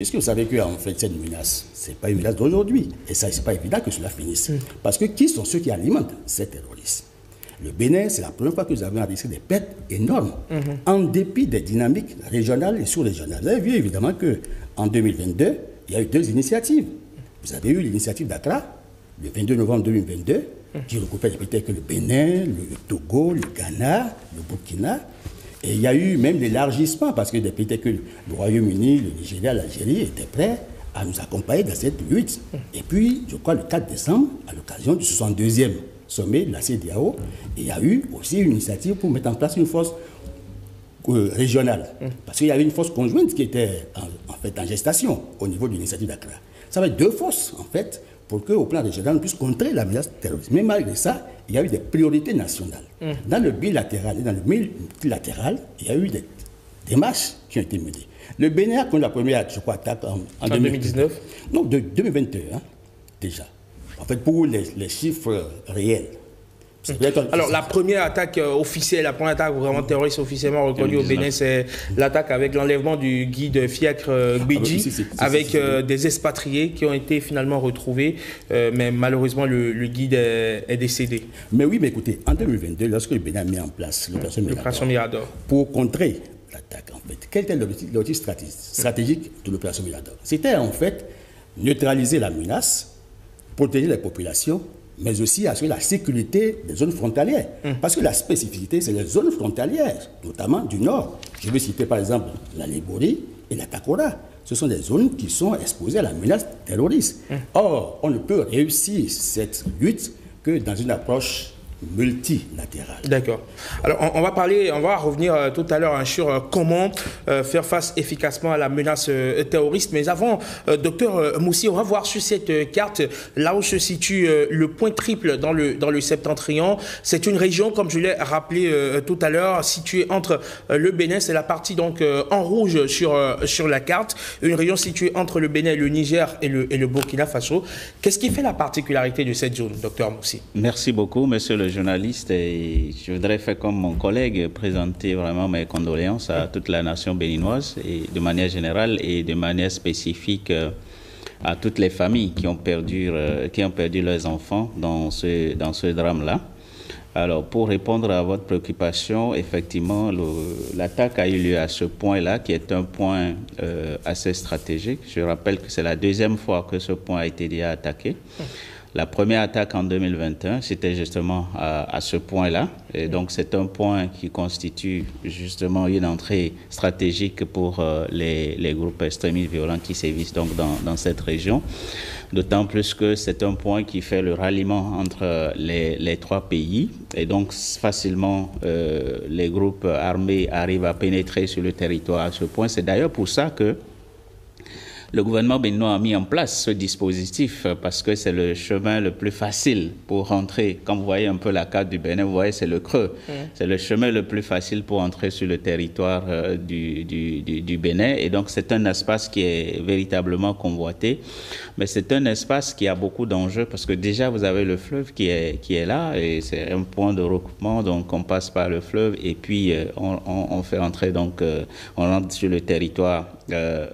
Est-ce que vous savez qu'en fait, cette menace, ce n'est pas une menace d'aujourd'hui. Et ça, c'est pas évident que cela finisse. Parce que qui sont ceux qui alimentent ces terroristes? Le Bénin, c'est la première fois que nous avons enregistré des pertes énormes, en dépit des dynamiques régionales et sous-régionales. Vous avez vu évidemment qu'en 2022, il y a eu deux initiatives. Vous avez eu l'initiative d'Accra, le 22 novembre 2022, qui recoupait peut-être que le Bénin, le Togo, le Ghana, le Burkina. Et il y a eu même l'élargissement, parce que peut-être que le Royaume-Uni, le Nigeria, l'Algérie étaient prêts à nous accompagner dans cette lutte. Et puis, je crois, le 4 décembre, à l'occasion du 62e sommet de la CEDEAO, il y a eu aussi une initiative pour mettre en place une force régionale. Parce qu'il y avait une force conjointe qui était en fait en gestation au niveau de l'initiative d'Accra. Ça va être deux forces, en fait, pour qu'au plan régional, on puisse contrer la menace terroriste. Mais malgré ça, il y a eu des priorités nationales. Dans le bilatéral et dans le multilatéral, il y a eu des démarches qui ont été menées. Le Bénin a connu la première, je crois, attaque en 2019. Non, de 2021, déjà. En fait, pour les chiffres réels. Alors, la première attaque officielle, la première attaque vraiment terroriste officiellement reconnue au Bénin, c'est l'attaque avec l'enlèvement du guide Fiacre Gbedji, avec des expatriés qui ont été finalement retrouvés, mais malheureusement, le guide est décédé. Mais oui, mais écoutez, en 2022, lorsque le Bénin a mis en place l'opération Mirador, pour contrer l'attaque, en fait, quel était l'objectif stratégique de l'opération Mirador? C'était en fait neutraliser la menace, protéger les populations, mais aussi assurer la sécurité des zones frontalières. Parce que la spécificité, c'est les zones frontalières, notamment du nord. Je veux citer par exemple la Lébori et la Takora. Ce sont des zones qui sont exposées à la menace terroriste. Or, on ne peut réussir cette lutte que dans une approche multilatérale. D'accord. Alors, on va revenir tout à l'heure sur comment faire face efficacement à la menace terroriste. Mais avant, docteur Moussi, on va voir sur cette carte, là où se situe le point triple dans le septentrion. C'est une région, comme je l'ai rappelé tout à l'heure, située entre le Bénin, c'est la partie donc en rouge sur la carte, une région située entre le Bénin, le Niger et le Burkina Faso. Qu'est-ce qui fait la particularité de cette zone, docteur Moussi? Merci beaucoup, monsieur le journaliste, et je voudrais faire comme mon collègue, présenter vraiment mes condoléances à toute la nation béninoise et de manière générale et de manière spécifique à toutes les familles qui ont perdu leurs enfants dans ce drame-là. Alors, pour répondre à votre préoccupation, effectivement, l'attaque a eu lieu à ce point-là, qui est un point assez stratégique. Je rappelle que c'est la deuxième fois que ce point a été déjà attaqué. La première attaque en 2021, c'était justement à ce point-là. Et donc, c'est un point qui constitue justement une entrée stratégique pour les groupes extrémistes violents qui sévissent donc dans cette région. D'autant plus que c'est un point qui fait le ralliement entre les trois pays. Et donc, facilement, les groupes armés arrivent à pénétrer sur le territoire à ce point. C'est d'ailleurs pour ça que le gouvernement béninois a mis en place ce dispositif parce que c'est le chemin le plus facile pour rentrer. Quand vous voyez un peu la carte du Bénin, vous voyez, c'est le creux. C'est le chemin le plus facile pour entrer sur le territoire du Bénin. Et donc, c'est un espace qui est véritablement convoité. Mais c'est un espace qui a beaucoup d'enjeux parce que déjà, vous avez le fleuve qui est là et c'est un point de recoupement. Donc, on passe par le fleuve et puis on fait entrer, donc, on rentre sur le territoire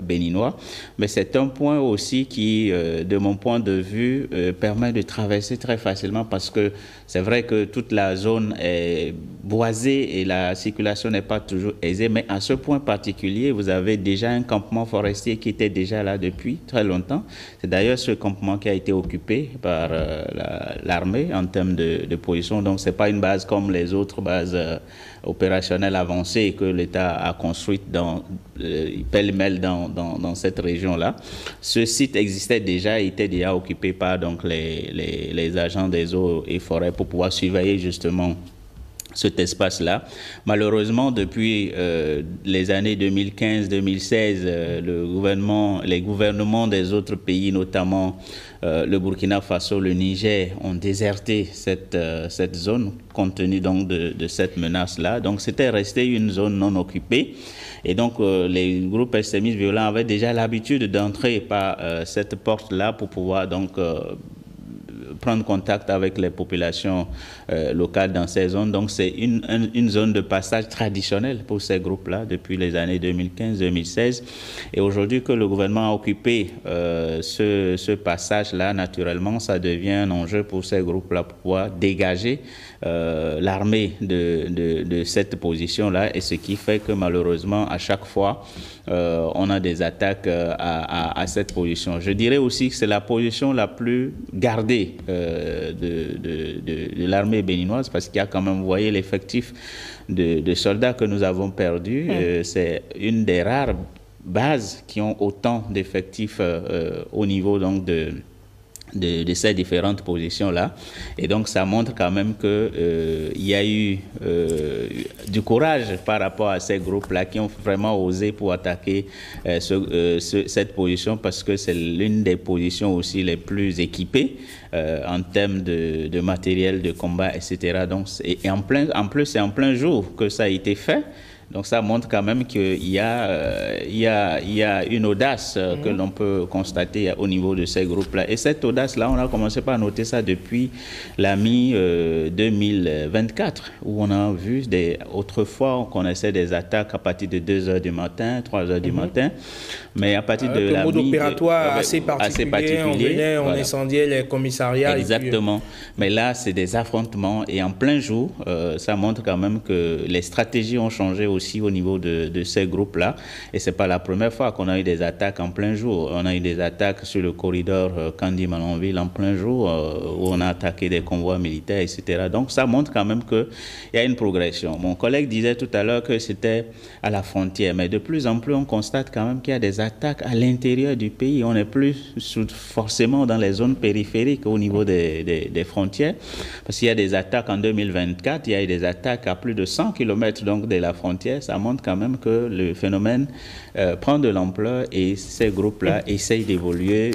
béninois. Mais c'est un point aussi qui, de mon point de vue, permet de traverser très facilement parce que c'est vrai que toute la zone est boisée et la circulation n'est pas toujours aisée. Mais à ce point particulier, vous avez déjà un campement forestier qui était déjà là depuis très longtemps. C'est d'ailleurs ce campement qui a été occupé par l'armée en termes de position. Donc, ce n'est pas une base comme les autres bases opérationnelles avancées que l'État a construites pêle-mêle dans cette région-là. Ce site existait déjà, était déjà occupé par donc, les agents des eaux et forêts pour pouvoir surveiller justement cet espace-là. Malheureusement, depuis les années 2015-2016, les gouvernements des autres pays, notamment le Burkina Faso, le Niger, ont déserté cette zone compte tenu donc de cette menace-là. Donc, c'était resté une zone non occupée. Et donc, les groupes extrémistes violents avaient déjà l'habitude d'entrer par cette porte-là pour pouvoir donc prendre contact avec les populations locales dans ces zones. Donc c'est une zone de passage traditionnelle pour ces groupes-là depuis les années 2015-2016. Et aujourd'hui que le gouvernement a occupé ce passage-là, naturellement, ça devient un enjeu pour ces groupes-là pour pouvoir dégager l'armée de cette position-là, et ce qui fait que malheureusement, à chaque fois, on a des attaques à cette position. Je dirais aussi que c'est la position la plus gardée de l'armée béninoise, parce qu'il y a quand même, vous voyez, l'effectif de soldats que nous avons perdu. C'est une des rares bases qui ont autant d'effectifs au niveau donc de ces différentes positions-là. Et donc, ça montre quand même qu'il y a eu du courage par rapport à ces groupes-là qui ont vraiment osé pour attaquer cette position, parce que c'est l'une des positions aussi les plus équipées en termes de matériel de combat, etc. Donc, en plus, c'est en plein jour que ça a été fait. Donc ça montre quand même qu'il y a une audace que l'on peut constater au niveau de ces groupes-là. Et cette audace-là, on a commencé par noter ça depuis la mi-2024, où on a vu autrefois, on connaissait des attaques à partir de 2h du matin, 3h du matin, mais à partir de la mode opératoire assez particulier, on venait, on incendiait les commissariats. Exactement. Mais là, c'est des affrontements et en plein jour, ça montre quand même que les stratégies ont changé aussi au niveau de ces groupes-là. Et ce n'est pas la première fois qu'on a eu des attaques en plein jour. On a eu des attaques sur le corridor Kandi-Malanville en plein jour, où on a attaqué des convois militaires, etc. Donc ça montre quand même qu'il y a une progression. Mon collègue disait tout à l'heure que c'était à la frontière, mais de plus en plus, on constate quand même qu'il y a des attaques à l'intérieur du pays. On n'est plus forcément dans les zones périphériques au niveau des frontières, parce qu'il y a des attaques en 2024, il y a eu des attaques à plus de 100 km donc, de la frontière. Ça montre quand même que le phénomène prend de l'ampleur et ces groupes-là essayent d'évoluer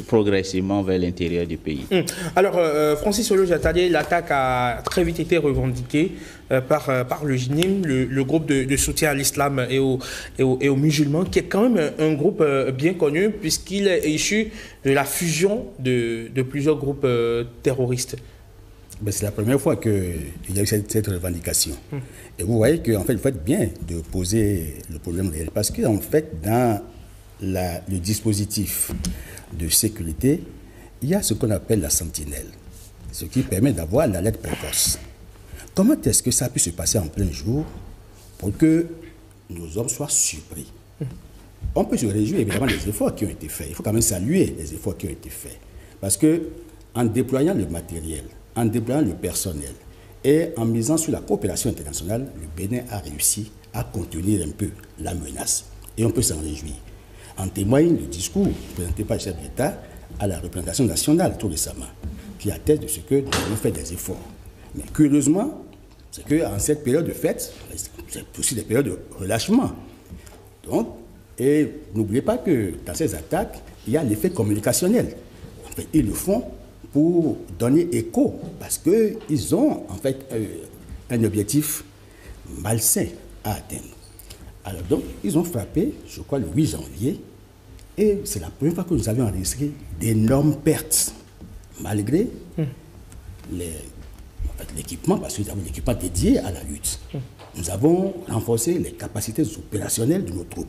progressivement vers l'intérieur du pays. Alors, Francis Olo-Jatadié, l'attaque a très vite été revendiquée par le JNIM, le groupe de soutien à l'islam et aux musulmans, qui est quand même un groupe bien connu puisqu'il est issu de la fusion de plusieurs groupes terroristes. C'est la première fois qu'il y a eu cette revendication. Et vous voyez qu'en fait, vous faites bien de poser le problème réel. Parce qu'en fait, dans le dispositif de sécurité, il y a ce qu'on appelle la sentinelle, ce qui permet d'avoir l'alerte précoce. Comment est-ce que ça a pu se passer en plein jour pour que nos hommes soient surpris? On peut se réjouir évidemment des efforts qui ont été faits. Il faut quand même saluer les efforts qui ont été faits. Parce qu'en déployant le matériel, en déployant le personnel et en misant sur la coopération internationale, le Bénin a réussi à contenir un peu la menace. Et on peut s'en réjouir. En témoigne le discours présenté par le chef d'État à la représentation nationale tout récemment, qui atteste de ce que nous avons fait des efforts. Mais curieusement, c'est qu'en cette période de fête, c'est aussi des périodes de relâchement. Donc, et n'oubliez pas que dans ces attaques, il y a l'effet communicationnel. En fait, ils le font pour donner écho, parce qu'ils ont en fait un objectif malsain à atteindre. Alors donc, ils ont frappé, je crois, le 8 janvier, et c'est la première fois que nous avions enregistré d'énormes pertes, malgré l'équipement, parce que nous avons un équipement dédié à la lutte. Nous avons renforcé les capacités opérationnelles de nos troupes.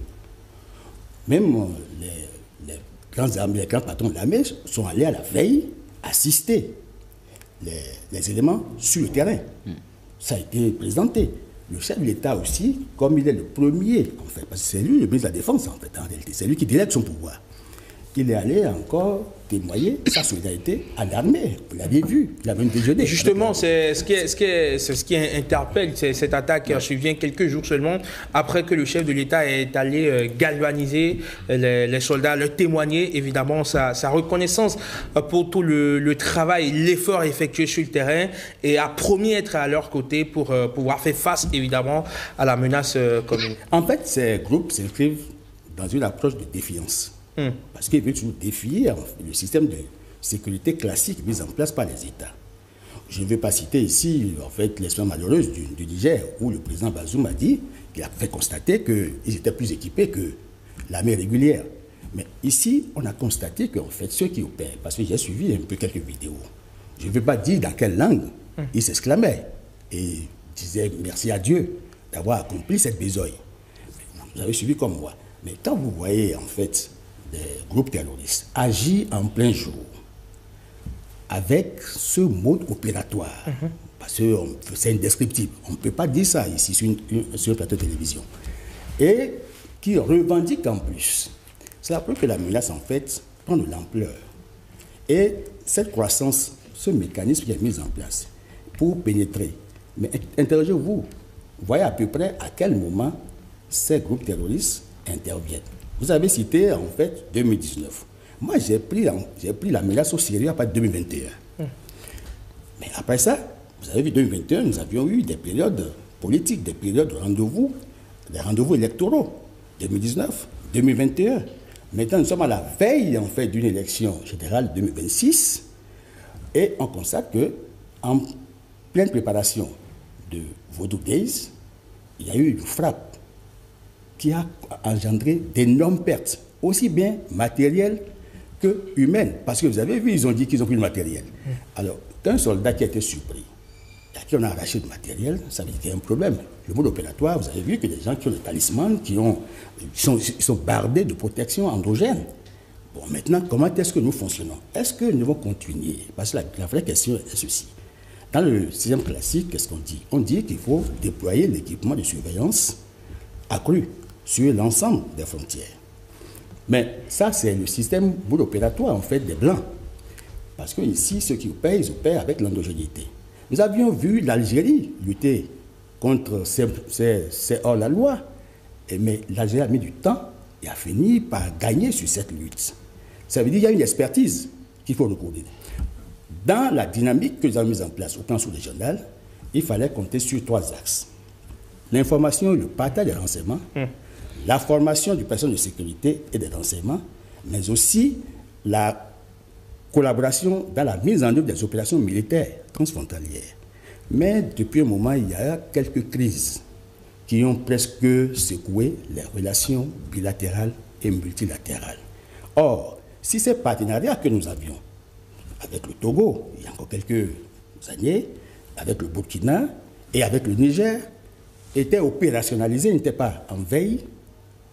Même les grands patrons de l'armée sont allés à la veille assister les éléments sur le terrain. Ça a été présenté. Le chef de l'État aussi, comme il est le premier, en fait, parce que c'est lui le ministre de la Défense, en fait, en réalité, c'est lui qui délègue son pouvoir. Il est allé encore témoigner sa solidarité à l'armée. Vous l'aviez vu, il avait une déjeuner. Justement, c'est ce qui interpelle cette attaque qui survient quelques jours seulement après que le chef de l'État est allé galvaniser les soldats, leur témoigner évidemment sa reconnaissance pour tout le travail, l'effort effectué sur le terrain, et a promis être à leur côté pour pouvoir faire face évidemment à la menace commune. En fait, ces groupes s'inscrivent dans une approche de défiance. Parce qu'ils veulent toujours défier le système de sécurité classique mis en place par les États. Je ne vais pas citer ici en fait, l'histoire malheureuse du Niger, où le président Bazoum a dit qu'il a fait constater qu'ils étaient plus équipés que l'armée régulière. Mais ici, on a constaté qu'en fait, ceux qui opèrent, parce que j'ai suivi un peu quelques vidéos, je ne veux pas dire dans quelle langue, ils s'exclamaient et disaient merci à Dieu d'avoir accompli cette besogne. Vous avez suivi comme moi. Mais quand vous voyez en fait des groupes terroristes agir en plein jour avec ce mode opératoire, parce que c'est indescriptible, on ne peut pas dire ça ici sur un plateau de télévision, et qui revendiquent en plus, cela prouve que la menace en fait prend de l'ampleur. Et cette croissance, ce mécanisme qui est mis en place pour pénétrer, mais interrogez-vous, voyez à peu près à quel moment ces groupes terroristes interviennent. Vous avez cité en fait 2019. Moi j'ai pris la menace au sérieux à partir de 2021. Mais après ça, vous avez vu 2021, nous avions eu des périodes politiques, des périodes de rendez-vous, des rendez-vous électoraux. 2019, 2021. Maintenant nous sommes à la veille en fait d'une élection générale 2026 et on constate que en pleine préparation de Vodou Days, il y a eu une frappe qui a engendré d'énormes pertes, aussi bien matérielles que humaines. Parce que vous avez vu, ils ont dit qu'ils ont pris le matériel. Alors, qu'un soldat qui a été surpris, à qui on a arraché le matériel, ça veut dire qu'il y a un problème. Le mode opératoire, vous avez vu que les gens qui ont des talismans, ils sont bardés de protection endogène. Bon, maintenant, comment est-ce que nous fonctionnons? Est-ce que nous devons continuer? Parce que la vraie question est ceci. Dans le système classique, qu'est-ce qu'on dit? On dit qu'il faut déployer l'équipement de surveillance accru sur l'ensemble des frontières. Mais ça, c'est le système mode opératoire, en fait, des Blancs. Parce que ici, ceux qui opèrent, ils opèrent avec l'endogénéité. Nous avions vu l'Algérie lutter contre ces hors-la-loi, mais l'Algérie a mis du temps et a fini par gagner sur cette lutte. Ça veut dire qu'il y a une expertise qu'il faut reconnaître. Dans la dynamique que nous avons mise en place au plan sous-régional, il fallait compter sur 3 axes. L'information et le partage des renseignements, la formation du personnel de sécurité et des renseignements, mais aussi la collaboration dans la mise en œuvre des opérations militaires transfrontalières. Mais depuis un moment, il y a quelques crises qui ont presque secoué les relations bilatérales et multilatérales. Or, si ces partenariats que nous avions avec le Togo, il y a encore quelques années, avec le Burkina et avec le Niger, étaient opérationnalisés, n'étaient pas en veille,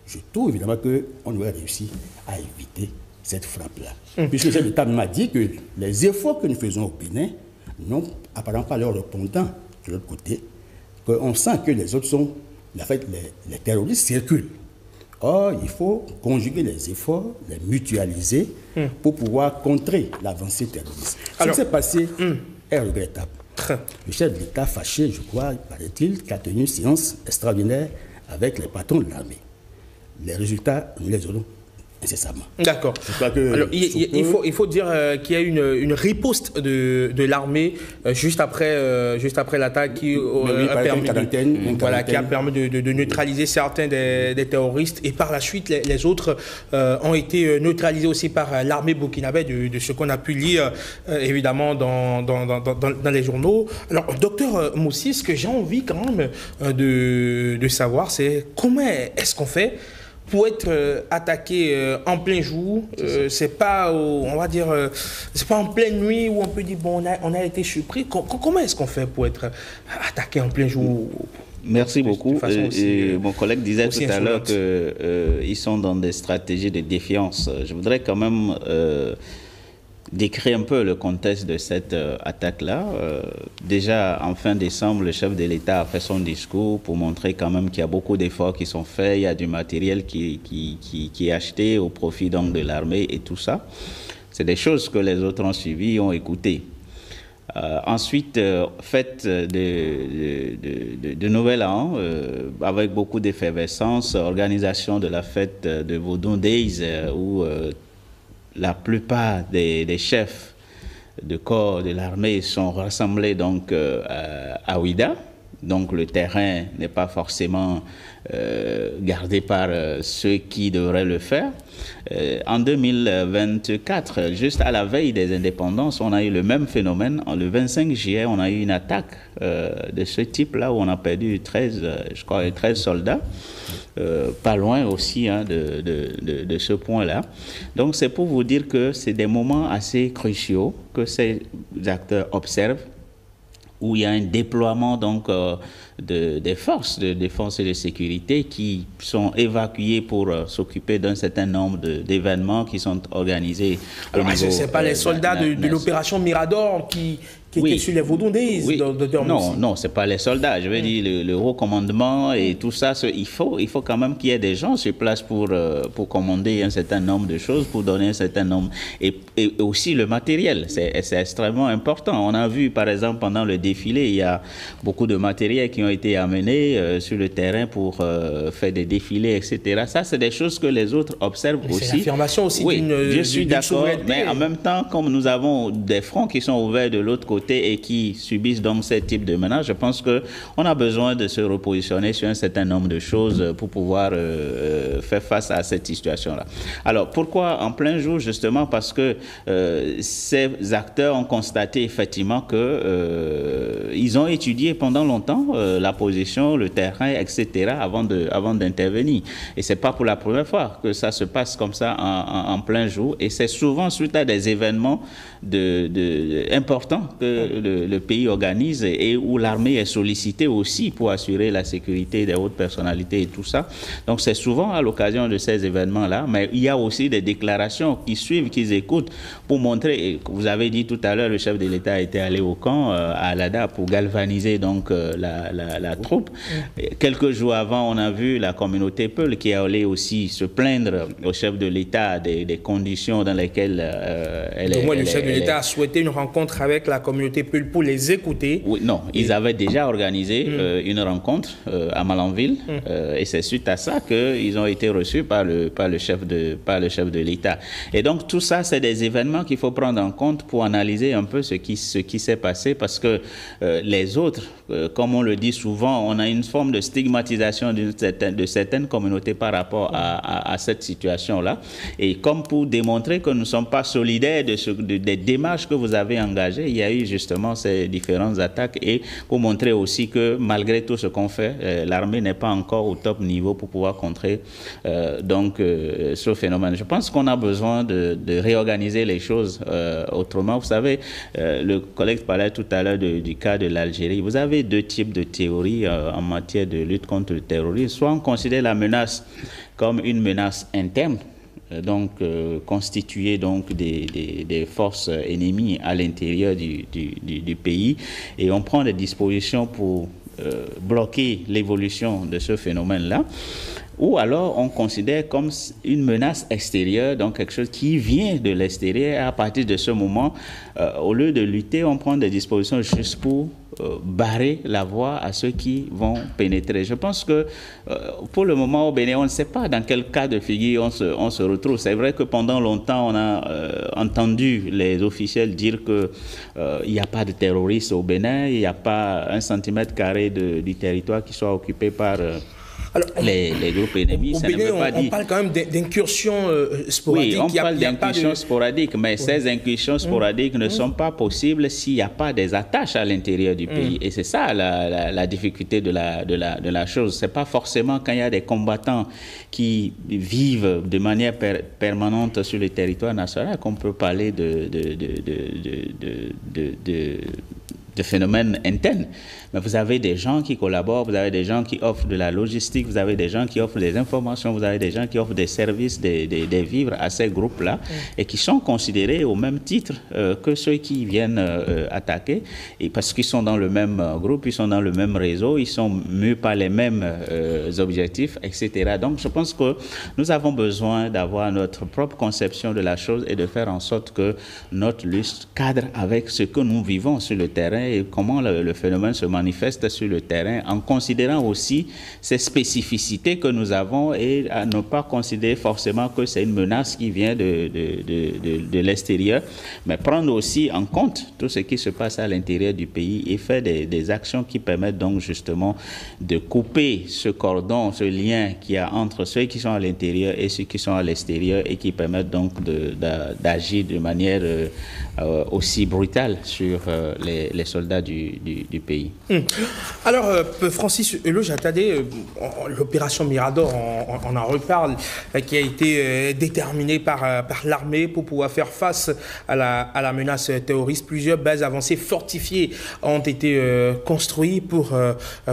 je trouve évidemment qu'on aurait réussi à éviter cette frappe-là. Puisque le chef d'État m'a dit que les efforts que nous faisons au Bénin n'ont apparemment pas leur répondant de l'autre côté, qu'on sent que les autres sont, en fait, les terroristes circulent. Or, il faut conjuguer les efforts, les mutualiser pour pouvoir contrer l'avancée terroriste. Ce qui s'est passé est regrettable. Le chef de l'État fâché, je crois, paraît-il, qui a tenu une séance extraordinaire avec les patrons de l'armée. Les résultats, nous les aurons incessamment. D'accord. Alors, il faut dire qu'il y a une riposte de l'armée juste après l'attaque qui a permis de neutraliser certains des terroristes, et par la suite les autres ont été neutralisés aussi par l'armée burkinabé, de ce qu'on a pu lire évidemment dans les journaux. Alors, docteur Moussi, ce que j'ai envie quand même de savoir, c'est comment est-ce qu'on fait pour être attaqué en plein jour. C'est pas, on va dire, c'est pas en pleine nuit où on peut dire bon, on a été surpris. Comment est-ce qu'on fait pour être attaqué en plein jour? Merci beaucoup. Mon collègue disait tout à l'heure qu'ils sont dans des stratégies de défiance. Je voudrais quand même décrire un peu le contexte de cette attaque-là. Déjà, en fin décembre, le chef de l'État a fait son discours pour montrer quand même qu'il y a beaucoup d'efforts qui sont faits, il y a du matériel qui est acheté au profit donc de l'armée et tout ça. C'est des choses que les autres ont suivies et ont écoutées. Ensuite, fête de Nouvel An, avec beaucoup d'effervescence, organisation de la fête de Vodou Days, où la plupart des chefs de corps de l'armée sont rassemblés donc à Ouida, donc le terrain n'est pas forcément gardé par ceux qui devraient le faire. En 2024, juste à la veille des indépendances, on a eu le même phénomène. Le 25 juillet, on a eu une attaque de ce type-là où on a perdu 13 soldats. Pas loin aussi hein, de ce point-là. Donc c'est pour vous dire que c'est des moments assez cruciaux que ces acteurs observent, où il y a un déploiement donc des forces de défense et de sécurité qui sont évacuées pour s'occuper d'un certain nombre d'événements qui sont organisés. Alors, ce n'est pas les soldats de l'opération Mirador qui étaient sur les Vaudondais, docteur Moussi. Non, ce n'est pas les soldats. Je veux dire, le haut commandement et tout ça, il faut quand même qu'il y ait des gens sur place pour commander un certain nombre de choses, pour donner un certain nombre. Et aussi le matériel, c'est extrêmement important. On a vu, par exemple, pendant le défilé, il y a beaucoup de matériel qui ont été amenés sur le terrain pour faire des défilés, etc. Ça, c'est des choses que les autres observent aussi. C'est l'affirmation aussi je suis d'accord, mais en même temps, comme nous avons des fronts qui sont ouverts de l'autre côté et qui subissent donc ce type de menaces, je pense qu'on a besoin de se repositionner sur un certain nombre de choses pour pouvoir faire face à cette situation-là. Alors, pourquoi en plein jour? Justement parce que ces acteurs ont constaté effectivement qu'ils ont étudié pendant longtemps la position, le terrain, etc. avant d'intervenir. Et c'est pas pour la première fois que ça se passe comme ça en plein jour. Et c'est souvent suite à des événements importants que le pays organise et où l'armée est sollicitée aussi pour assurer la sécurité des hautes personnalités et tout ça. Donc c'est souvent à l'occasion de ces événements-là, mais il y a aussi des déclarations qui suivent, qu'ils écoutent pour montrer, et vous avez dit tout à l'heure, le chef de l'État était allé au camp, à Alada, pour galvaniser donc la troupe. Quelques jours avant, on a vu la communauté Peul qui est allée aussi se plaindre au chef de l'État des conditions dans lesquelles le chef de l'État a souhaité une rencontre avec la communauté Peul pour les écouter. Oui, non, ils avaient déjà organisé une rencontre à Malanville et c'est suite à ça qu'ils ont été reçus par le chef de l'État. Et donc tout ça, c'est des événements qu'il faut prendre en compte pour analyser un peu ce qui s'est passé, parce que les autres, comme on le dit souvent, on a une forme de stigmatisation de certaines communautés par rapport à cette situation-là. Et comme pour démontrer que nous ne sommes pas solidaires des démarches que vous avez engagées, il y a eu justement ces différentes attaques, et pour montrer aussi que malgré tout ce qu'on fait, l'armée n'est pas encore au top niveau pour pouvoir contrer ce phénomène. Je pense qu'on a besoin de réorganiser les choses autrement. Vous savez, le collègue parlait tout à l'heure du cas de l'Algérie. Vous avez deux types de théories en matière de lutte contre le terrorisme. Soit on considère la menace comme une menace interne, donc constituée donc des forces ennemies à l'intérieur du pays, et on prend des dispositions pour bloquer l'évolution de ce phénomène-là. Ou alors on considère comme une menace extérieure, donc quelque chose qui vient de l'extérieur, et à partir de ce moment, au lieu de lutter, on prend des dispositions juste pour barrer la voie à ceux qui vont pénétrer. Je pense que pour le moment au Bénin, on ne sait pas dans quel cas de figure on se retrouve. C'est vrai que pendant longtemps, on a entendu les officiels dire qu'il n'y a pas de terroristes au Bénin, il n'y a pas 1 centimètre carré du territoire qui soit occupé par les groupes ennemis. Au Bénin, on parle quand même d'incursions sporadiques. Oui, on parle d'incursions sporadiques, mais ces incursions sporadiques ne sont pas possibles s'il n'y a pas des attaches à l'intérieur du pays. Et c'est ça la difficulté de la chose. Ce n'est pas forcément quand il y a des combattants qui vivent de manière permanente sur le territoire national qu'on peut parler de phénomènes internes. Mais vous avez des gens qui collaborent, vous avez des gens qui offrent de la logistique, vous avez des gens qui offrent des informations, vous avez des gens qui offrent des services, des vivres à ces groupes-là, et qui sont considérés au même titre que ceux qui viennent attaquer, et parce qu'ils sont dans le même groupe, ils sont dans le même réseau, ils sont mus par les mêmes objectifs, etc. Donc je pense que nous avons besoin d'avoir notre propre conception de la chose et de faire en sorte que notre lutte cadre avec ce que nous vivons sur le terrain terrain et comment le phénomène se manifeste sur le terrain, en considérant aussi ces spécificités que nous avons et à ne pas considérer forcément que c'est une menace qui vient de l'extérieur, mais prendre aussi en compte tout ce qui se passe à l'intérieur du pays et faire des actions qui permettent donc justement de couper ce cordon, ce lien qu'il y a entre ceux qui sont à l'intérieur et ceux qui sont à l'extérieur et qui permettent donc d'agir de manière aussi brutale sur les soldats du pays. Alors, Francis Elojatadé, l'opération Mirador, on en reparle, qui a été déterminée par l'armée pour pouvoir faire face à la menace terroriste. Plusieurs bases avancées fortifiées ont été construites pour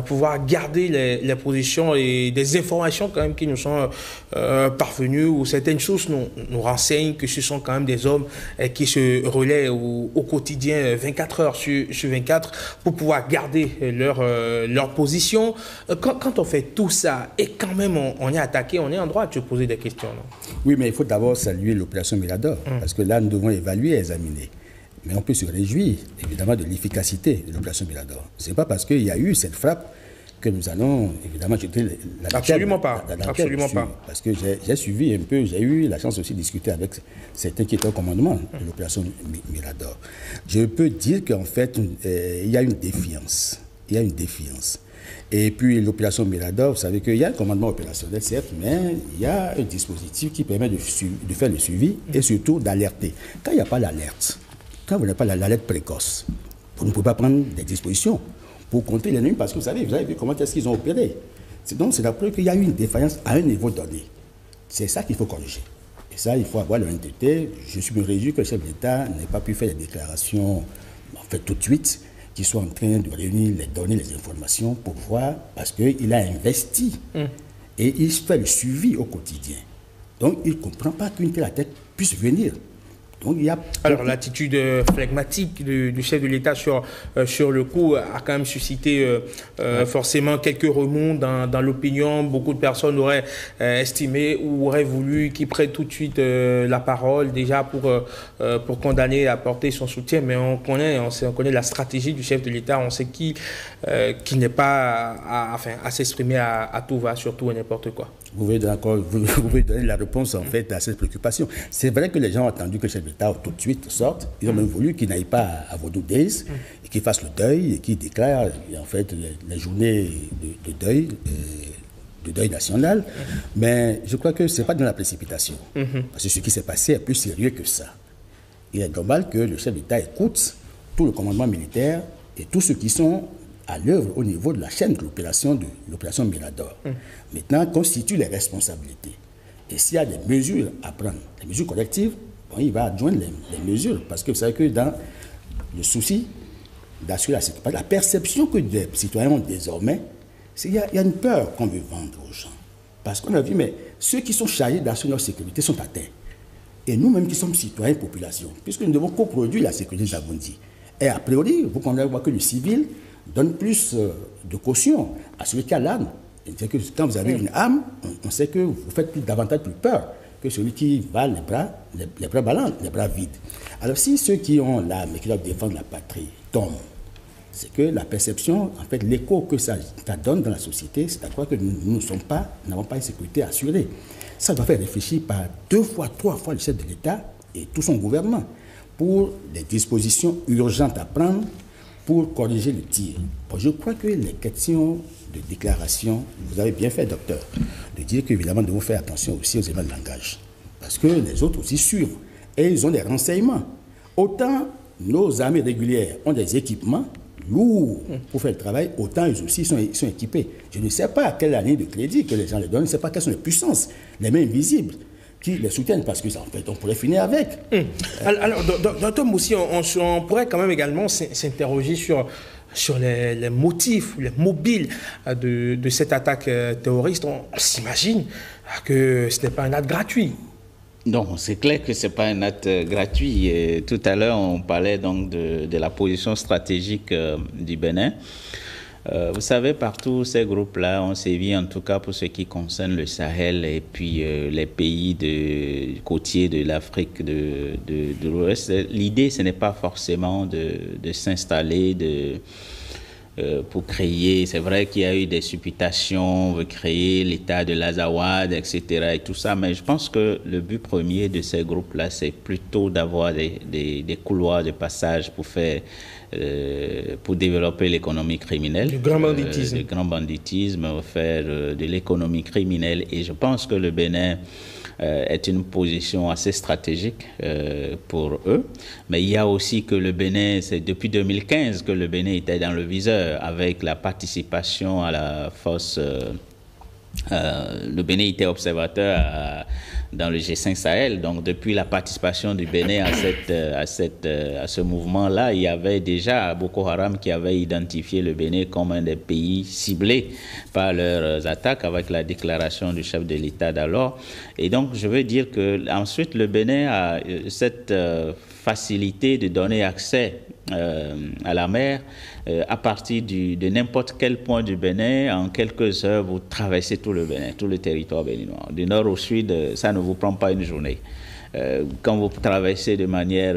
pouvoir garder les positions et des informations quand même qui nous sont parvenues, ou certaines sources nous renseignent que ce sont quand même des hommes qui se relaient au quotidien 24 heures sur 24 pour pouvoir garder leur position. Quand on fait tout ça et quand même on est attaqué, on est en droit de se poser des questions, non? Oui, mais il faut d'abord saluer l'opération Mirador, parce que là, nous devons évaluer et examiner. Mais on peut se réjouir, évidemment, de l'efficacité de l'opération Mirador. Ce n'est pas parce qu'il y a eu cette frappe que nous allons, évidemment, jeter la absolument pas. Absolument pas. Parce que j'ai suivi un peu, j'ai eu la chance aussi de discuter avec certains qui étaient au commandement de l'opération Mirador. Je peux dire qu'en fait, il y a une défiance. Il y a une défiance. Et puis l'opération Mirador, vous savez qu'il y a un commandement opérationnel, certes, mais il y a un dispositif qui permet de faire le suivi et surtout d'alerter. Quand il n'y a pas l'alerte, quand vous n'avez pas l'alerte précoce, vous ne pouvez pas prendre des dispositions pour contrer l'ennemi, parce que vous avez vu comment est-ce qu'ils ont opéré. Donc c'est la preuve qu'il y a eu une défaillance à un niveau donné. C'est ça qu'il faut corriger. Et ça, il faut avoir l'honnêteté. Je me réjouis que le chef d'État n'ait pas pu faire des déclarations en fait tout de suite, qu'il soit en train de réunir les données, les informations pour voir, parce qu'il a investi et il fait le suivi au quotidien. Donc il ne comprend pas qu'une telle attaque puisse venir. Donc, il y a... Alors l'attitude flegmatique du chef de l'État sur le coup a quand même suscité forcément quelques remous dans l'opinion. Beaucoup de personnes auraient estimé ou auraient voulu qu'il prenne tout de suite la parole déjà pour condamner et apporter son soutien. Mais on connaît la stratégie du chef de l'État. On sait qu'il n'est pas à s'exprimer à tout va, surtout à n'importe quoi. Vous pouvez donner la réponse en fait à cette préoccupation. C'est vrai que les gens ont attendu que le chef d'État tout de suite sorte. Ils ont même voulu qu'il n'aille pas à Vodou Days et qu'il fasse le deuil et qu'il déclare en fait les journées de deuil national. Mais je crois que ce n'est pas dans la précipitation. Parce que ce qui s'est passé est plus sérieux que ça. Il est normal que le chef d'État écoute tout le commandement militaire et tous ceux qui sont à l'œuvre au niveau de la chaîne de l'opération Mirador. Maintenant, constitue les responsabilités. Et s'il y a des mesures à prendre, des mesures collectives, bon, il va adjoindre les mesures. Parce que vous savez que dans le souci d'assurer la sécurité, la perception que les citoyens ont désormais, c'est qu'il y a une peur qu'on veut vendre aux gens. Parce qu'on a vu, mais ceux qui sont chargés d'assurer leur sécurité sont atteints. Et nous-mêmes qui sommes citoyens et population, puisque nous devons coproduire la sécurité, nous avons dit. Et a priori, vous pouvez voir que le civil donne plus de caution à celui qui a l'arme. Que quand vous avez une arme, on sait que vous faites davantage plus peur que celui qui va les bras ballants, les bras vides. Alors si ceux qui ont l'arme et qui doivent défendre la patrie tombent, c'est que la perception, en fait, l'écho que ça donne dans la société, c'est à croire que nous n'avons pas une sécurité assurée. Ça doit faire réfléchir par 2 fois, 3 fois le chef de l'État et tout son gouvernement pour des dispositions urgentes à prendre pour corriger le tir. Bon, je crois que les questions de déclaration, vous avez bien fait, docteur, de dire qu'évidemment, nous devons faire attention aussi aux éléments de langage. Parce que les autres aussi suivent. Et ils ont des renseignements. Autant nos armées régulières ont des équipements lourds pour faire le travail, autant eux aussi sont équipés. Je ne sais pas à quelle année de crédit que les gens les donnent, je ne sais pas quelles sont les puissances, les mains invisibles, qui les soutiennent, parce que en fait, on pourrait finir avec. Alors, docteur Moussi, on pourrait quand même également s'interroger sur les motifs, les mobiles de cette attaque terroriste. On s'imagine que ce n'est pas un acte gratuit. Non, c'est clair que ce n'est pas un acte gratuit. Et tout à l'heure, on parlait donc de la position stratégique du Bénin. Vous savez, partout ces groupes-là ont sévi, en tout cas pour ce qui concerne le Sahel et puis les pays côtiers de l'Afrique de l'Ouest. L'idée, ce n'est pas forcément de s'installer, pour créer, c'est vrai qu'il y a eu des supputations, on veut créer l'État de l'Azawad, etc. et tout ça, mais je pense que le but premier de ces groupes-là, c'est plutôt d'avoir des couloirs de passage pour développer l'économie criminelle. Du grand banditisme. Du grand banditisme, faire de l'économie criminelle. Et je pense que le Bénin est une position assez stratégique pour eux. Mais il y a aussi que le Bénin, c'est depuis 2015 que le Bénin était dans le viseur avec la participation à la force. Le Bénin était observateur dans le G5 Sahel. Donc, depuis la participation du Bénin à ce mouvement-là, il y avait déjà Boko Haram qui avait identifié le Bénin comme un des pays ciblés par leurs attaques avec la déclaration du chef de l'État d'alors. Et donc, je veux dire que ensuite le Bénin a cette facilité de donner accès à la mer à partir de n'importe quel point du Bénin. En quelques heures, vous traversez tout le Bénin, tout le territoire béninois. Du nord au sud, ça ne vous prend pas une journée. Quand vous traversez de manière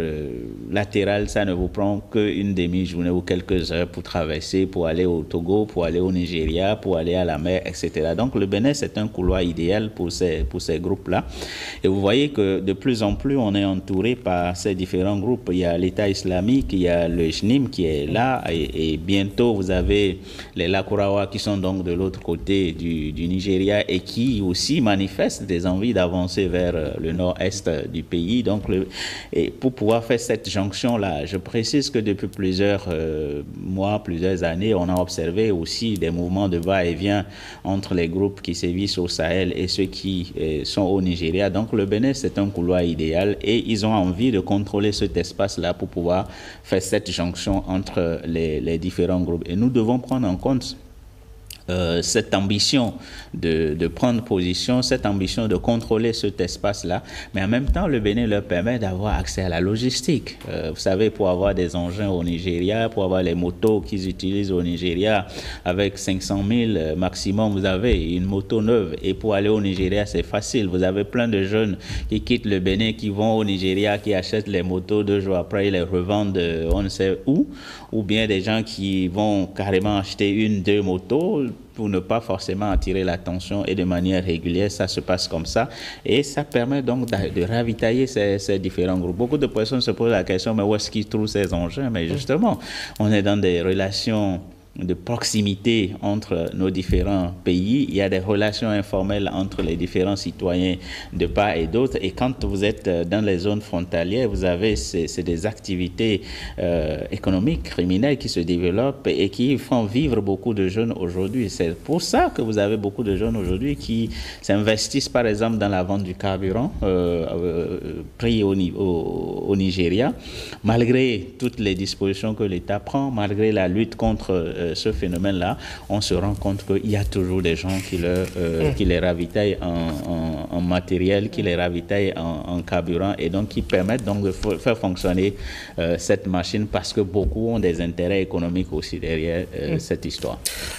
latérale, ça ne vous prend qu'une demi-journée ou quelques heures pour traverser, pour aller au Togo, pour aller au Nigeria, pour aller à la mer, etc. Donc le Bénin, c'est un couloir idéal pour ces groupes-là. Et vous voyez que de plus en plus, on est entouré par ces différents groupes. Il y a l'État islamique, il y a le JNIM qui est là, et bientôt vous avez les Lakurawa qui sont donc de l'autre côté du Nigeria et qui aussi manifestent des envies d'avancer vers le nord-est du pays. Donc, et pour pouvoir faire cette jonction-là, je précise que depuis plusieurs mois, plusieurs années, on a observé aussi des mouvements de va-et-vient entre les groupes qui sévissent au Sahel et ceux qui sont au Nigeria. Donc, le Bénin, c'est un couloir idéal et ils ont envie de contrôler cet espace-là pour pouvoir faire cette jonction entre les différents groupes. Et nous devons prendre en compte cette ambition de prendre position, cette ambition de contrôler cet espace-là, mais en même temps, le Bénin leur permet d'avoir accès à la logistique. Vous savez, pour avoir des engins au Nigeria, pour avoir les motos qu'ils utilisent au Nigeria, avec 500 000 maximum, vous avez une moto neuve. Et pour aller au Nigeria, c'est facile. Vous avez plein de jeunes qui quittent le Bénin, qui vont au Nigeria, qui achètent les motos 2 jours après, ils les revendent on ne sait où, ou bien des gens qui vont carrément acheter 1-2 motos pour ne pas forcément attirer l'attention et de manière régulière, ça se passe comme ça. Et ça permet donc de ravitailler ces différents groupes. Beaucoup de personnes se posent la question, mais où est-ce qu'ils trouvent ces engins? Mais justement, on est dans des relations de proximité entre nos différents pays. Il y a des relations informelles entre les différents citoyens de part et d'autre. Et quand vous êtes dans les zones frontalières, vous avez c'est des activités économiques, criminelles qui se développent et qui font vivre beaucoup de jeunes aujourd'hui. C'est pour ça que vous avez beaucoup de jeunes aujourd'hui qui s'investissent par exemple dans la vente du carburant pris au Nigeria, malgré toutes les dispositions que l'État prend, malgré la lutte contre ce phénomène-là, on se rend compte qu'il y a toujours des gens qui les ravitaillent en matériel, qui les ravitaillent en carburant et donc qui permettent donc de faire fonctionner cette machine parce que beaucoup ont des intérêts économiques aussi derrière cette histoire.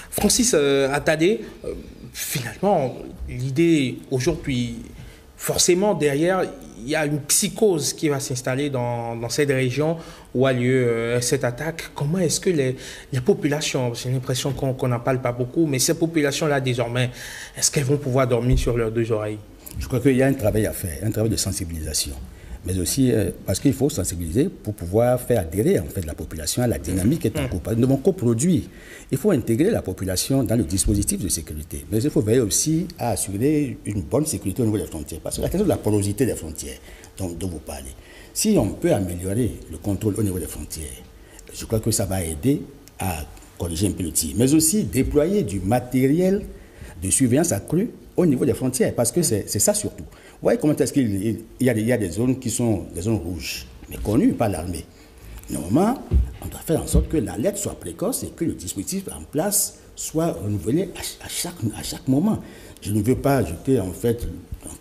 Francis Attadé, finalement, l'idée aujourd'hui, forcément derrière, il y a une psychose qui va s'installer dans cette région où a lieu cette attaque. Comment est-ce que les populations, j'ai l'impression qu'on n'en parle pas beaucoup, mais ces populations-là désormais, est-ce qu'elles vont pouvoir dormir sur leurs 2 oreilles? Je crois qu'il y a un travail à faire, un travail de sensibilisation. Mais aussi parce qu'il faut sensibiliser pour pouvoir faire adhérer en fait la population à la dynamique qui est en cours. Nous devons coproduire. Il faut intégrer la population dans le dispositif de sécurité. Mais il faut veiller aussi à assurer une bonne sécurité au niveau des frontières. Parce que la question de la porosité des frontières dont vous parlez, si on peut améliorer le contrôle au niveau des frontières, je crois que ça va aider à corriger un peu le tir. Mais aussi déployer du matériel de surveillance accrue au niveau des frontières, parce que c'est ça surtout. Vous voyez comment est-ce qu'il y a des zones qui sont des zones rouges, mais connues par l'armée. Normalement, on doit faire en sorte que l'alerte soit précoce et que le dispositif en place soit renouvelé à chaque moment. Je ne veux pas jeter, en fait,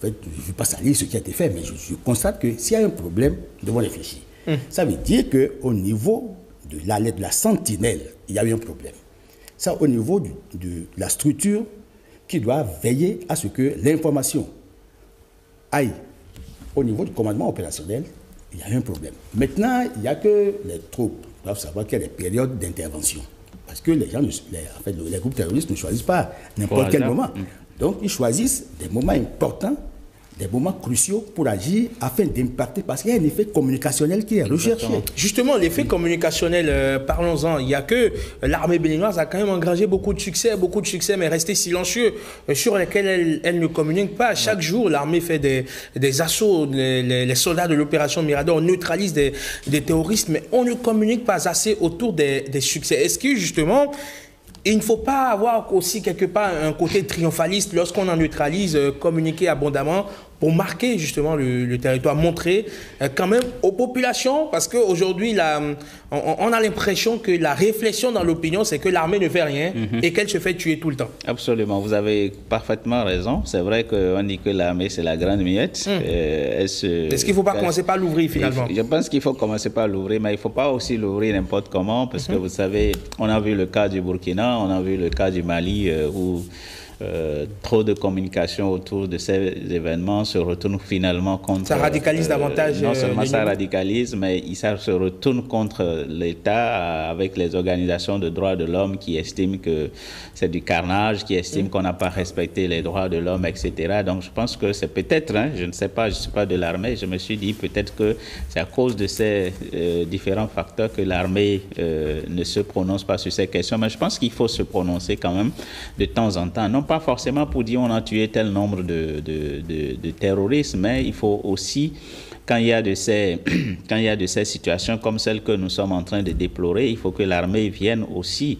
je ne veux pas salir ce qui a été fait, mais je constate que s'il y a un problème, nous devons réfléchir. Ça veut dire qu'au niveau de l'alerte de la sentinelle, il y a eu un problème. Ça, au niveau de la structure qui doit veiller à ce que l'information aille au niveau du commandement opérationnel, il y a un problème. Maintenant, il n'y a que les troupes doivent savoir qu'il y a des périodes d'intervention. Parce que les gens, les groupes terroristes ne choisissent pas n'importe quel moment. Donc, ils choisissent des moments importants, des moments cruciaux pour agir afin d'impacter, parce qu'il y a un effet communicationnel qui est recherché. Justement, l'effet communicationnel, parlons-en. Il y a que l'armée béninoise a quand même engrangé beaucoup de succès, mais resté silencieux, sur lesquels elle ne communique pas. Chaque jour, l'armée fait des assauts, les soldats de l'opération Mirador neutralisent des terroristes, mais on ne communique pas assez autour des succès. Est-ce que justement, il ne faut pas avoir aussi quelque part un côté triomphaliste lorsqu'on en neutralise, communiquer abondamment pour marquer justement le territoire, montrer quand même aux populations, parce qu'aujourd'hui, on a l'impression que la réflexion dans l'opinion, c'est que l'armée ne fait rien et qu'elle se fait tuer tout le temps. Absolument, vous avez parfaitement raison. C'est vrai qu'on dit que l'armée, c'est la grande miette. Est-ce qu'il ne faut pas commencer par l'ouvrir finalement? Je pense qu'il faut commencer par l'ouvrir, mais il ne faut pas aussi l'ouvrir n'importe comment, parce que vous savez, on a vu le cas du Burkina, on a vu le cas du Mali, où trop de communication autour de ces événements se retourne finalement contre... Ça radicalise davantage. Non seulement ça radicalise, mais ça se retourne contre l'État avec les organisations de droits de l'homme qui estiment que c'est du carnage, qui estiment qu'on n'a pas respecté les droits de l'homme, etc. Donc je pense que c'est peut-être, je ne sais pas, je ne suis pas de l'armée, je me suis dit peut-être que c'est à cause de ces différents facteurs que l'armée ne se prononce pas sur ces questions. Mais je pense qu'il faut se prononcer quand même de temps en temps. Non pas forcément pour dire on a tué tel nombre de terroristes, mais il faut aussi, quand il y a de ces situations comme celle que nous sommes en train de déplorer, il faut que l'armée vienne aussi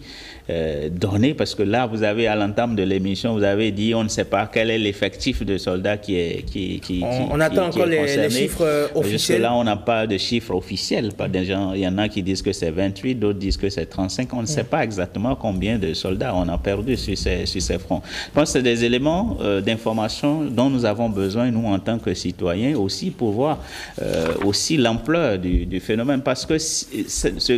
donner, parce que là, vous avez à l'entame de l'émission, vous avez dit on ne sait pas quel est l'effectif de soldats qui est on attend encore les chiffres officiels. Jusque-là, on n'a pas de chiffres officiels. Il y en a qui disent que c'est 28, d'autres disent que c'est 35. On ne sait pas exactement combien de soldats on a perdu sur ces fronts. Je pense que c'est des éléments d'information dont nous avons besoin, nous, en tant que citoyens, aussi pour voir aussi l'ampleur du phénomène, parce que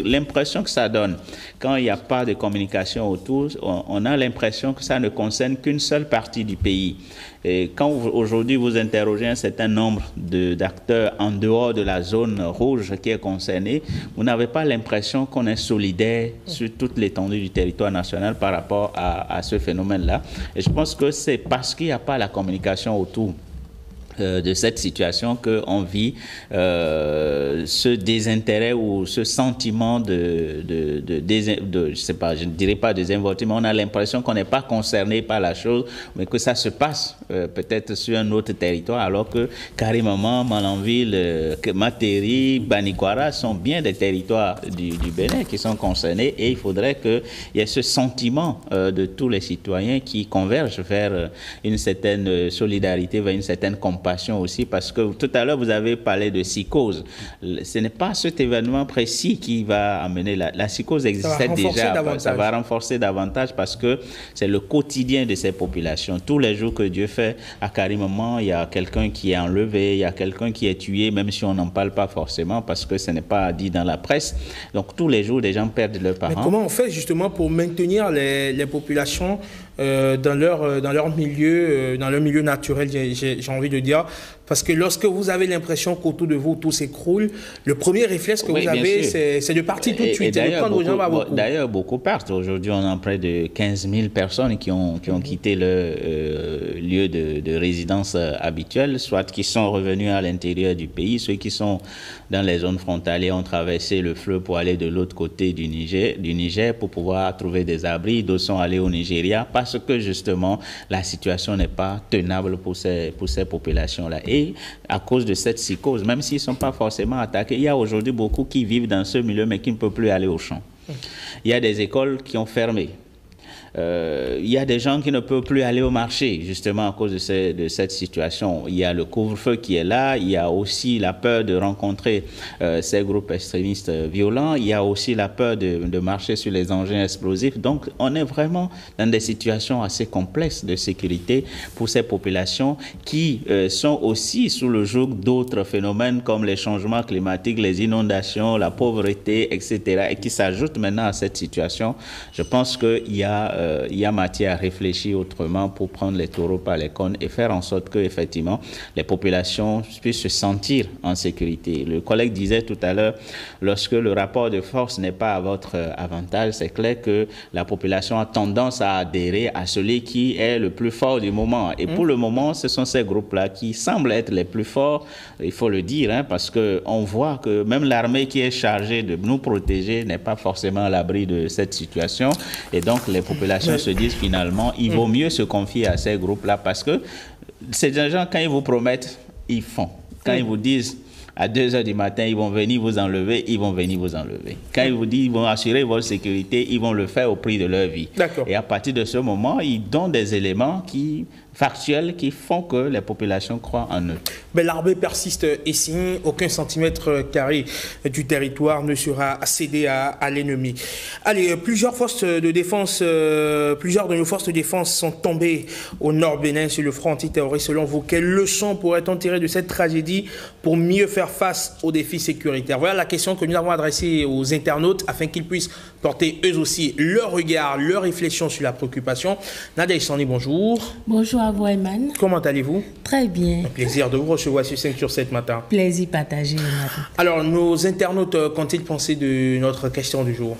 l'impression que ça donne, quand il n'y a pas de communication autour, on a l'impression que ça ne concerne qu'une seule partie du pays. Et quand aujourd'hui vous interrogez un certain nombre d'acteurs en dehors de la zone rouge qui est concernée, vous n'avez pas l'impression qu'on est solidaire sur toute l'étendue du territoire national par rapport à ce phénomène-là. Et je pense que c'est parce qu'il n'y a pas la communication autour de cette situation qu'on vit ce désintérêt ou ce sentiment je sais pas, je ne dirais pas désinvolté, mais on a l'impression qu'on n'est pas concerné par la chose, mais que ça se passe peut-être sur un autre territoire, alors que carrément Malanville, Materi, Banikwara sont bien des territoires du Bénin qui sont concernés, et il faudrait qu'il y ait ce sentiment de tous les citoyens qui convergent vers une certaine solidarité, vers une certaine compassion aussi, parce que tout à l'heure vous avez parlé de psychose. Ce n'est pas cet événement précis qui va amener la psychose existait déjà, ça va renforcer davantage, parce que c'est le quotidien de ces populations. Tous les jours que Dieu fait, à Karimama, il y a quelqu'un qui est enlevé, il y a quelqu'un qui est tué, même si on n'en parle pas forcément parce que ce n'est pas dit dans la presse. Donc tous les jours, des gens perdent leurs parents. Mais comment on fait justement pour maintenir les populations dans leur milieu naturel, j'ai envie de dire, parce que lorsque vous avez l'impression qu'autour de vous tout s'écroule, le premier réflexe que vous avez, c'est de partir tout de suite et de prendre aux gens à beaucoup. D'ailleurs, beaucoup partent. Aujourd'hui, on a près de 15 000 personnes qui ont quitté le lieu de résidence habituel, soit qui sont revenus à l'intérieur du pays, ceux qui sont dans les zones frontalières ont traversé le fleuve pour aller de l'autre côté du Niger pour pouvoir trouver des abris, d'autres sont allés au Nigeria, parce que justement la situation n'est pas tenable pour ces populations-là. Et à cause de cette psychose, même s'ils ne sont pas forcément attaqués, il y a aujourd'hui beaucoup qui vivent dans ce milieu mais qui ne peuvent plus aller au champ. Il y a des écoles qui ont fermé. il y a des gens qui ne peuvent plus aller au marché, justement à cause de cette situation. Il y a le couvre-feu qui est là, il y a aussi la peur de rencontrer ces groupes extrémistes violents, il y a aussi la peur de marcher sur les engins explosifs. Donc, on est vraiment dans des situations assez complexes de sécurité pour ces populations qui sont aussi sous le joug d'autres phénomènes comme les changements climatiques, les inondations, la pauvreté, etc. et qui s'ajoutent maintenant à cette situation. Je pense qu'il y a matière à réfléchir autrement pour prendre les taureaux par les cornes et faire en sorte que, effectivement, les populations puissent se sentir en sécurité. Le collègue disait tout à l'heure, lorsque le rapport de force n'est pas à votre avantage, c'est clair que la population a tendance à adhérer à celui qui est le plus fort du moment. Et pour le moment, ce sont ces groupes-là qui semblent être les plus forts, il faut le dire, hein, parce qu'on voit que même l'armée qui est chargée de nous protéger n'est pas forcément à l'abri de cette situation. Et donc, les populations se disent finalement, il vaut mieux se confier à ces groupes-là parce que ces gens, quand ils vous promettent, ils font. Quand ils vous disent à 2 h du matin, ils vont venir vous enlever, ils vont venir vous enlever. Quand ils vous disent qu'ils vont assurer votre sécurité, ils vont le faire au prix de leur vie. Et à partir de ce moment, ils donnent des éléments factuels qui font que les populations croient en eux. Mais l'armée persiste ici, aucun centimètre carré du territoire ne sera cédé à l'ennemi. Allez, plusieurs de nos forces de défense sont tombées au nord Bénin sur le front antiterroriste. Selon vous, quelles leçons pourrait-on tirer de cette tragédie pour mieux faire face aux défis sécuritaires? Voilà la question que nous avons adressée aux internautes afin qu'ils puissent porter eux aussi leur regard, leur réflexion sur la préoccupation. Nadia Issani, bonjour. Bonjour à vous, Ayman. Comment allez-vous? Très bien. Un plaisir de vous recevoir sur 5 sur 7 matin. Plaisir partagé, Ayman. Alors, nos internautes, qu'ont-ils pensé de notre question du jour?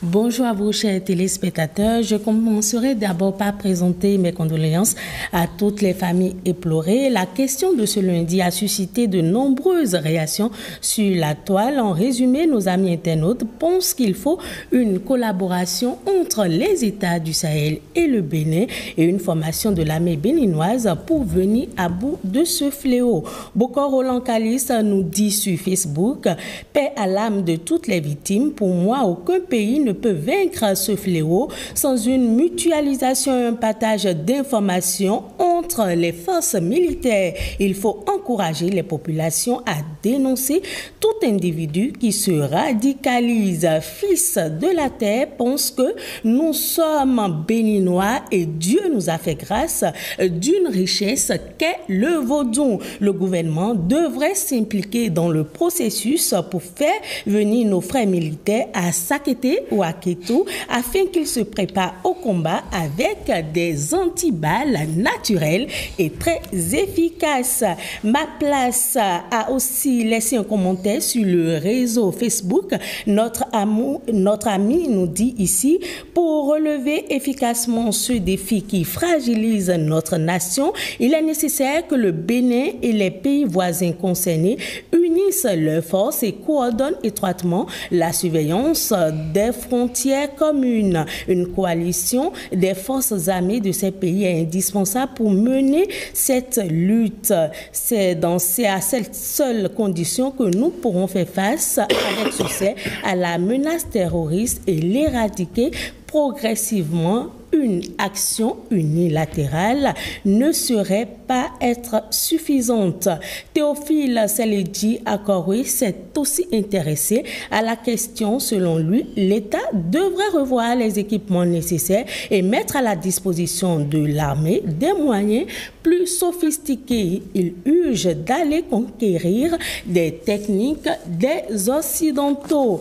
Bonjour à vous, chers téléspectateurs. Je commencerai d'abord par présenter mes condoléances à toutes les familles éplorées. La question de ce lundi a suscité de nombreuses réactions sur la toile. En résumé, nos amis internautes pensent qu'il faut une collaboration entre les États du Sahel et le Bénin et une formation de l'armée béninoise pour venir à bout de ce fléau. Bokor Roland Kalis nous dit sur Facebook, « Paix à l'âme de toutes les victimes. Pour moi, aucun pays ne peut vaincre ce fléau sans une mutualisation et un partage d'informations entre les forces militaires. Il faut encourager les populations à dénoncer tout individu qui se radicalise. Fils de la terre pense que nous sommes béninois et Dieu nous a fait grâce d'une richesse qu'est le vaudou. Le gouvernement devrait s'impliquer dans le processus pour faire venir nos frères militaires à Sakété ou à Kétou afin qu'ils se préparent au combat avec des antiballes naturelles et très efficaces. Ma place a aussi laissé un commentaire sur le réseau Facebook. Notre ami nous dit ici, pour relever efficacement ce défi qui fragilise notre nation, il est nécessaire que le Bénin et les pays voisins concernés unissent leurs forces et coordonnent étroitement la surveillance des frontières communes. Une coalition des forces armées de ces pays est indispensable pour mener cette lutte. C'est à cette seule condition que nous pourrons faire face avec succès à la menace terroriste et l'éradiquer progressivement. Une action unilatérale ne serait pas être suffisante. Théophile Seledji Akorwe s'est aussi intéressé à la question. Selon lui, l'État devrait revoir les équipements nécessaires et mettre à la disposition de l'armée des moyens plus sophistiqués. Il urge d'aller conquérir des techniques des Occidentaux.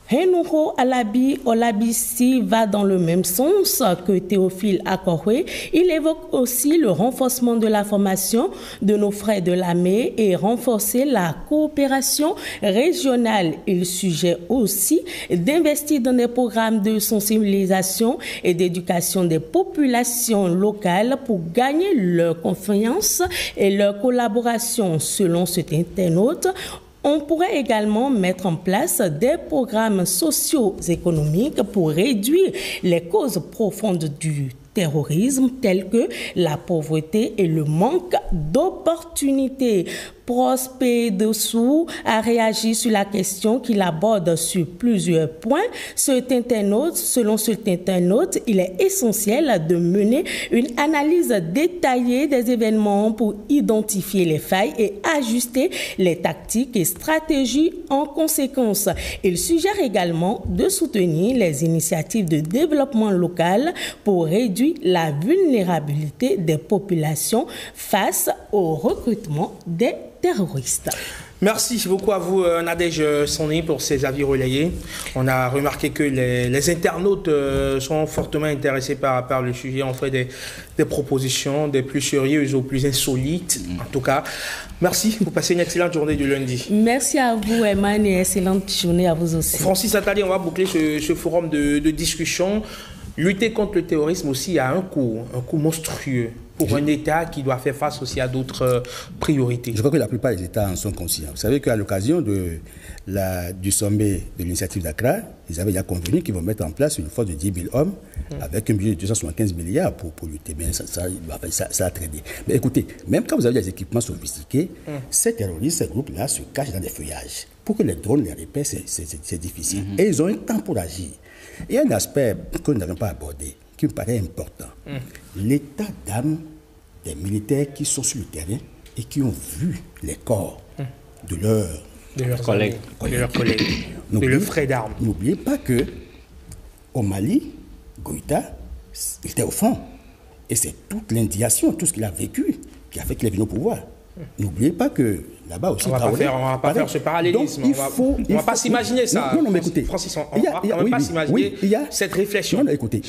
Henouho Alabi Olabisi va dans le même sens que Théophile Akorwe. Il évoque aussi le renforcement de la formation de nos frères de l'armée et renforcer la coopération régionale. Il suggère aussi d'investir dans des programmes de sensibilisation et d'éducation des populations locales pour gagner leur confiance et leur collaboration. Selon cet internaute, on pourrait également mettre en place des programmes socio-économiques pour réduire les causes profondes du terrorisme telles que la pauvreté et le manque d'opportunités. Prosper Dessous a réagi sur la question qu'il aborde sur plusieurs points. Selon cet internaute, il est essentiel de mener une analyse détaillée des événements pour identifier les failles et ajuster les tactiques et stratégies en conséquence. Il suggère également de soutenir les initiatives de développement local pour réduire la vulnérabilité des populations face au recrutement des terroristes. Merci beaucoup à vous, Nadège Soni, pour ces avis relayés. On a remarqué que les internautes sont fortement intéressés par le sujet. On fait des propositions des plus sérieuses aux plus insolites. En tout cas, merci. Vous passez une excellente journée du lundi. Merci à vous, Eman, et excellente journée à vous aussi. Francis Attali, on va boucler ce forum de discussion. Lutter contre le terrorisme aussi a un coût monstrueux pour un État qui doit faire face aussi à d'autres priorités. Je crois que la plupart des États en sont conscients. Vous savez qu'à l'occasion du sommet de l'initiative d'Accra, ils avaient déjà convenu qu'ils vont mettre en place une force de 10 000 hommes avec un budget de 275 milliards pour lutter. Mais ça a traîné. Mais écoutez, même quand vous avez des équipements sophistiqués, ces terroristes, ces groupes-là se cachent dans des feuillages. Pour que les drones les repèrent, c'est difficile. Et ils ont un temps pour agir. Il y a un aspect que nous n'avons pas abordé, qui me paraît important. L'état d'âme des militaires qui sont sur le terrain et qui ont vu les corps de leurs collègues, de leurs frères d'armes. N'oubliez pas qu'au Mali, Goïta était au front. Et c'est toute l'indignation, tout ce qu'il a vécu, qui a fait qu'il est venu au pouvoir. N'oubliez pas que là-bas aussi... On ne va pas faire ce parallélisme. Donc, on ne va pas s'imaginer ça. Non, mais écoutez... Francis, on ne va quand même pas s'imaginer cette réflexion. Non, écoutez,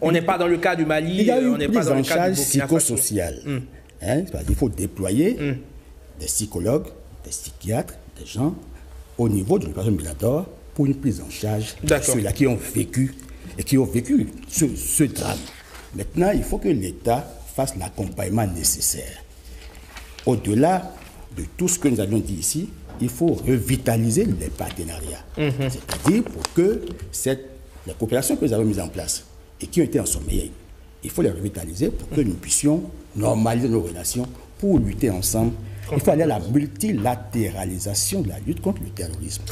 on n'est pas dans le cas du Mali, il y a on n'est pas dans le cas du Burkina Faso. Psychosocial. Il faut déployer des psychologues, des psychiatres, des gens au niveau de l'opération Mirador pour une prise en charge de ceux-là qui ont vécu ce drame. Maintenant, il faut que l'État fasse l'accompagnement nécessaire. Au-delà de tout ce que nous avions dit ici, il faut revitaliser les partenariats. C'est-à-dire pour que les coopérations que nous avons mises en place et qui ont été ensommeillées, il faut les revitaliser pour que nous puissions normaliser nos relations pour lutter ensemble. Il faut aller à la multilatéralisation de la lutte contre le terrorisme.